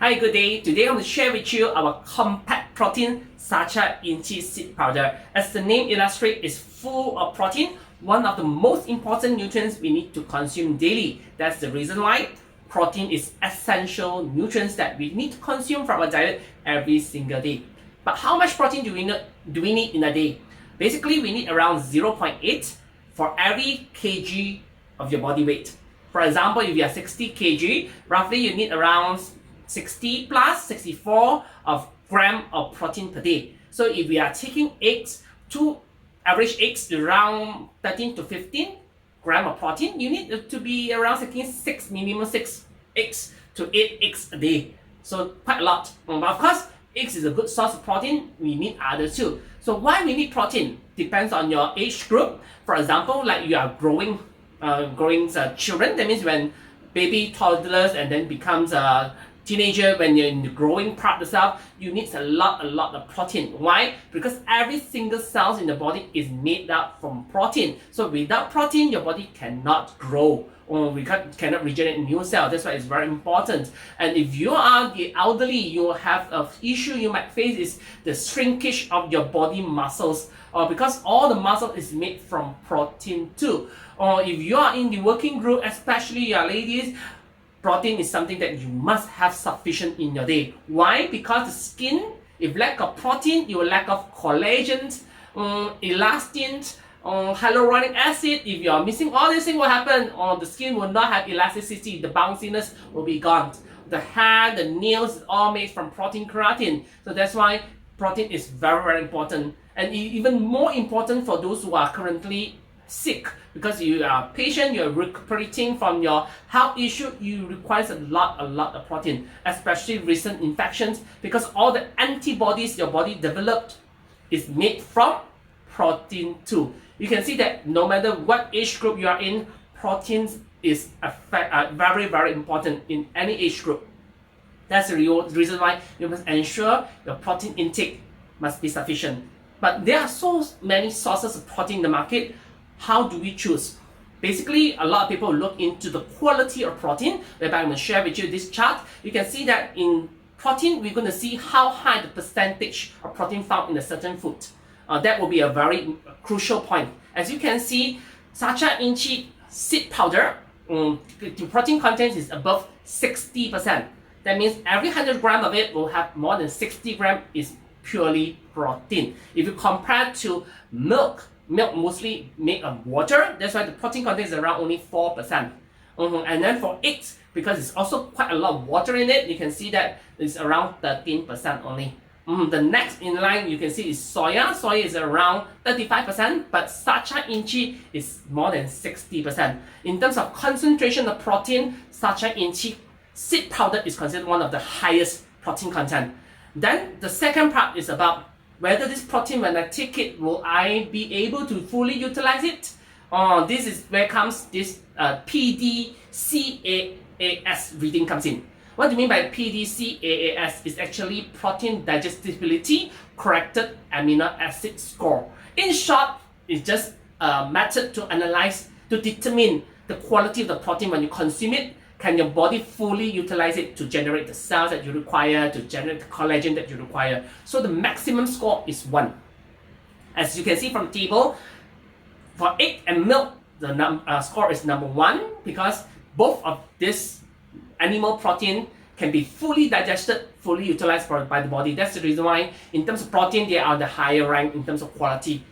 Hi, good day. Today I'm going to share with you our compact protein Sacha Inchi seed powder. As the name illustrates, it's full of protein, one of the most important nutrients we need to consume daily. That's the reason why protein is essential nutrients that we need to consume from our diet every single day. But how much protein do we need in a day? Basically, we need around 0.8 for every kg of your body weight. For example, if you are 60 kg, roughly you need around 60 plus 64 of gram of protein per day. So if we are taking eggs, two average eggs around 13 to 15 gram of protein, you need to be around minimum 6 eggs to 8 eggs a day. So quite a lot. But of course, eggs is a good source of protein. We need others too. So why we need protein depends on your age group. For example, like you are growing children, that means when baby, toddlers, and then becomes a teenager, when you're in the growing part itself, you need a lot of protein. Why? Because every single cell in the body is made up from protein. So without protein, your body cannot grow, or we cannot regenerate new cells. That's why it's very important. And if you are the elderly, you have an issue you might face is the shrinkage of your body muscles, because all the muscle is made from protein too. Or if you are in the working group, especially your ladies, protein is something that you must have sufficient in your day. Why? Because the skin, if lack of protein, you will lack of collagen, elastin, hyaluronic acid. If you are missing all these things, what happen? The skin will not have elasticity, the bounciness will be gone. The hair, the nails, all made from protein keratin. So that's why protein is very important. And even more important for those who are currently sick, because you are patient, you're recuperating from your health issue, you require a lot of protein, especially recent infections, because all the antibodies your body developed is made from protein too. You can see that no matter what age group you are in, proteins is very important in any age group. That's the reason why you must ensure your protein intake must be sufficient. But there are so many sources of protein in the market. How do we choose? Basically, a lot of people look into the quality of protein, whereby I'm going to share with you this chart. You can see that in protein, we're going to see how high the percentage of protein found in a certain food. That will be a very crucial point. As you can see, Sacha Inchi seed powder, the protein content is above 60%. That means every 100 gram of it will have more than 60 gram is purely protein. If you compare to milk mostly made of water, that's why the protein content is around only 4%. And then for eggs, because it's also quite a lot of water in it, you can see that it's around 13% only. The next in line you can see is soya. Soya is around 35%, but Sacha Inchi is more than 60%. In terms of concentration of protein, Sacha Inchi seed powder is considered one of the highest protein content. Then the second part is about whether this protein, when I take it, will I be able to fully utilize it? This is where comes this PDCAAS reading comes in. What do you mean by PDCAAS? Is actually protein digestibility corrected amino acid score. In short, it's just a method to analyze, to determine the quality of the protein when you consume it. Can your body fully utilize it to generate the cells that you require, to generate the collagen that you require? So the maximum score is 1. As you can see from the table, for egg and milk, the score is number 1, because both of this animal protein can be fully digested, fully utilized by the body. That's the reason why in terms of protein, they are the higher rank in terms of quality,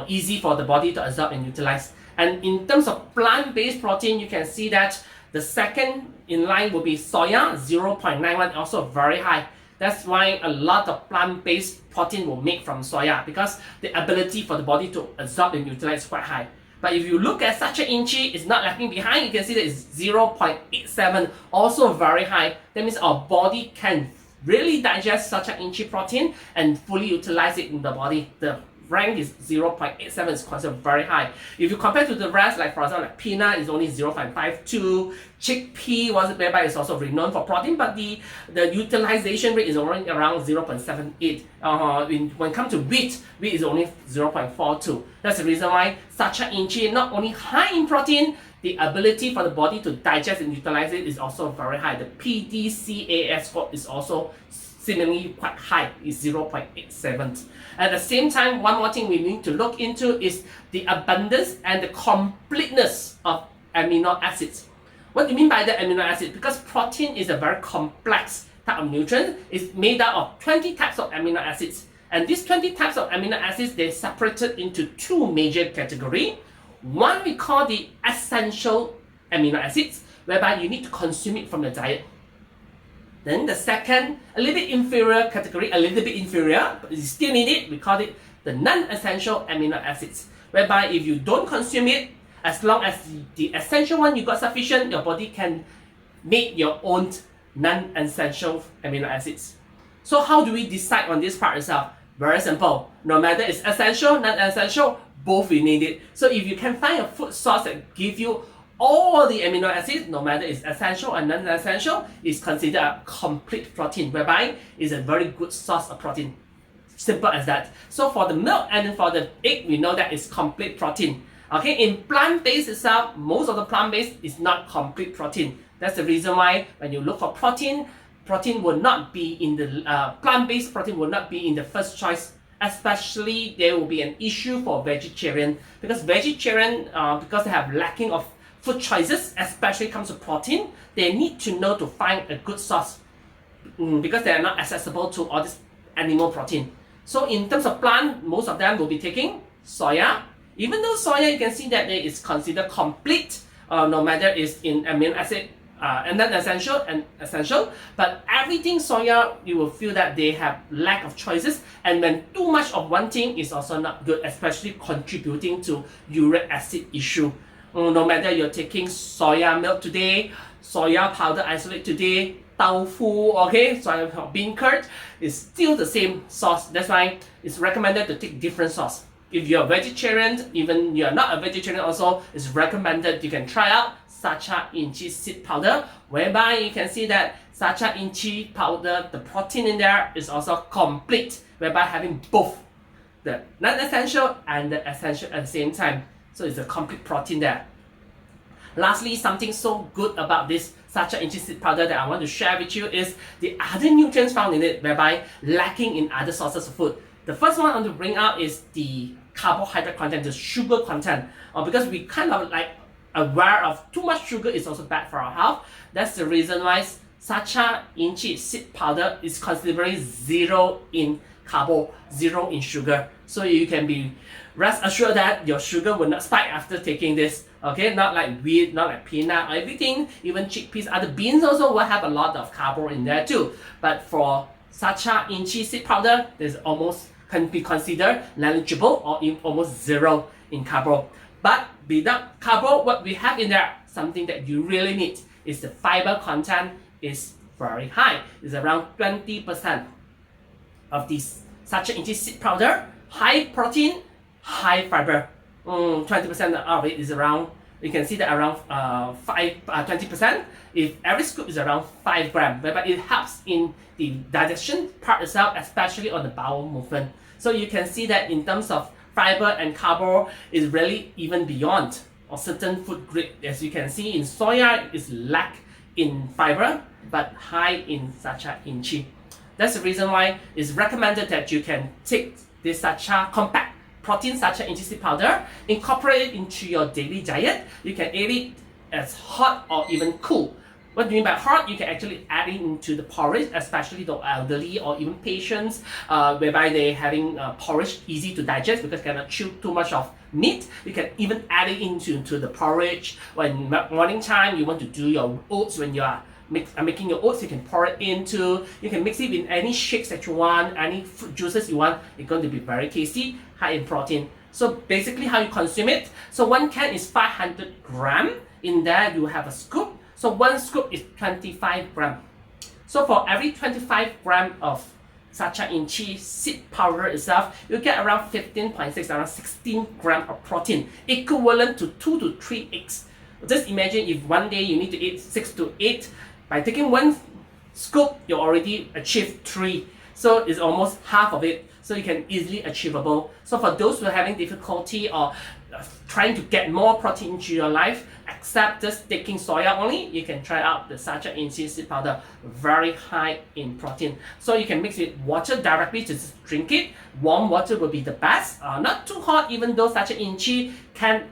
easy for the body to absorb and utilize. And in terms of plant-based protein, you can see that the second in line will be soya, 0.91, also very high. That's why a lot of plant-based protein will make from soya, because the ability for the body to absorb and utilize is quite high. But if you look at Sacha Inchi, it's not lacking behind. You can see that it's 0.87, also very high. That means our body can really digest Sacha Inchi protein and fully utilize it in the body. The rank is 0.87, is considered very high. If you compare to the rest, like for example, like peanut is only 0.52, chickpea whereby it's also renowned for protein, but the utilization rate is only around 0.78. When it comes to wheat is only 0.42. That's the reason why Sacha Inchi not only high in protein, the ability for the body to digest and utilize it is also very high. The PDCAS score is also similarly quite high, is 0.87. At the same time, one more thing we need to look into is the abundance and the completeness of amino acids. What do you mean by the amino acid? Because protein is a very complex type of nutrient. It's made up of 20 types of amino acids. And these 20 types of amino acids, they're separated into two major categories. One we call the essential amino acids, whereby you need to consume it from the diet. Then the second, a little bit inferior category, but you still need it, we call it the non-essential amino acids, whereby if you don't consume it, as long as the essential one you got sufficient, your body can make your own non-essential amino acids. So how do we decide on this part itself? Very simple. No matter it's essential, non-essential, both we need it. So if you can find a food source that gives you all the amino acids, no matter it's essential or non-essential, is considered a complete protein, whereby it's a very good source of protein. Simple as that. So for the milk and for the egg, we know that it's complete protein. Okay, in plant-based itself, most of the plant-based is not complete protein. That's the reason why when you look for protein will not be in the plant-based protein will not be in the first choice. Especially there will be an issue for vegetarian, because vegetarian because they have lacking of food choices, especially comes to protein, they need to know to find a good source because they are not accessible to all this animal protein. So in terms of plant, most of them will be taking soya. Even though soya, you can see that it is considered complete, no matter it's in amino acid and then essential and essential, but everything soya, you will feel that they have lack of choices, and when too much of one thing is also not good, especially contributing to uric acid issue. No matter you're taking soya milk today, soya powder isolate today, tofu, okay, soya bean curd, is still the same source. That's why it's recommended to take different source. If you're a vegetarian, even you're not a vegetarian also, it's recommended you can try out Sacha Inchi seed powder, whereby you can see that Sacha Inchi powder, the protein in there is also complete, whereby having both the non-essential and the essential at the same time. So it's a complete protein there. Lastly, something so good about this Sacha Inchi seed powder that I want to share with you is the other nutrients found in it, whereby lacking in other sources of food. The first one I want to bring out is the carbohydrate content, the sugar content, because we kind of like aware of too much sugar is also bad for our health. That's the reason why Sacha Inchi seed powder is considered zero in carbo, zero in sugar. So you can be rest assured that your sugar will not spike after taking this. Okay, not like wheat, not like peanut, everything, even chickpeas, other beans also will have a lot of carbo in there too. But for Sacha Inchi seed powder, there's almost can be considered negligible or in almost zero in carbo. But without carbo, what we have in there, something that you really need, is the fiber content is very high. It's around 20% of this Sacha Inchi seed powder. High protein, high fiber. 20% of it is around, you can see that around 20%. If every scoop is around 5 grams, but it helps in the digestion part itself, especially on the bowel movement. So you can see that in terms of fiber and carbo is really even beyond or certain food grade. As you can see in soya is lack in fiber but high in Sacha Inchi. That's the reason why it's recommended that you can take this Sacha compact protein Sacha Inchi seed powder, incorporate it into your daily diet. You can eat it as hot or even cool. What do you mean by hot? You can actually add it into the porridge, especially the elderly or even patients, whereby they're having porridge easy to digest because cannot chew too much of meat. You can even add it into the porridge. When morning time you want to do your oats, when you are making your oats, you can pour it into. You can mix it with any shakes that you want, any fruit juices you want. It's going to be very tasty, high in protein. So basically, how you consume it? So one can is 500 grams. In there, you have a scoop. So one scoop is 25 grams. So for every 25 grams of Sacha Inchi seed powder itself, you get around 15.6, around 16 grams of protein, equivalent to 2 to 3 eggs. Just imagine if one day you need to eat 6 to 8. By taking one scoop, you already achieved 3. So it's almost half of it. so you can easily achievable. So for those who are having difficulty or trying to get more protein into your life, except just taking soya only, you can try out the Sacha Inchi seed powder. Very high in protein. So you can mix it with water directly to just drink it. Warm water will be the best. Not too hot, even though Sacha Inchi can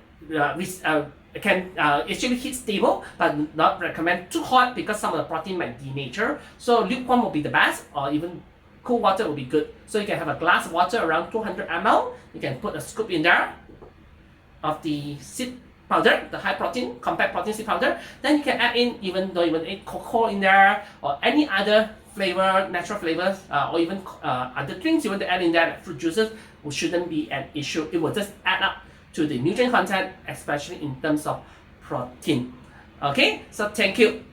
actually heat stable, but not recommend too hot because some of the protein might denature. So lukewarm will be the best, or even cool water will be good. So you can have a glass of water around 200 ml. You can put a scoop in there of the seed powder, the high protein, compact protein seed powder. Then you can add in, even though you want to add cocoa in there, or any other flavor, natural flavors, or even other drinks you want to add in there, like fruit juices, which shouldn't be an issue. It will just add up to the nutrient content, especially in terms of protein. Okay, so thank you.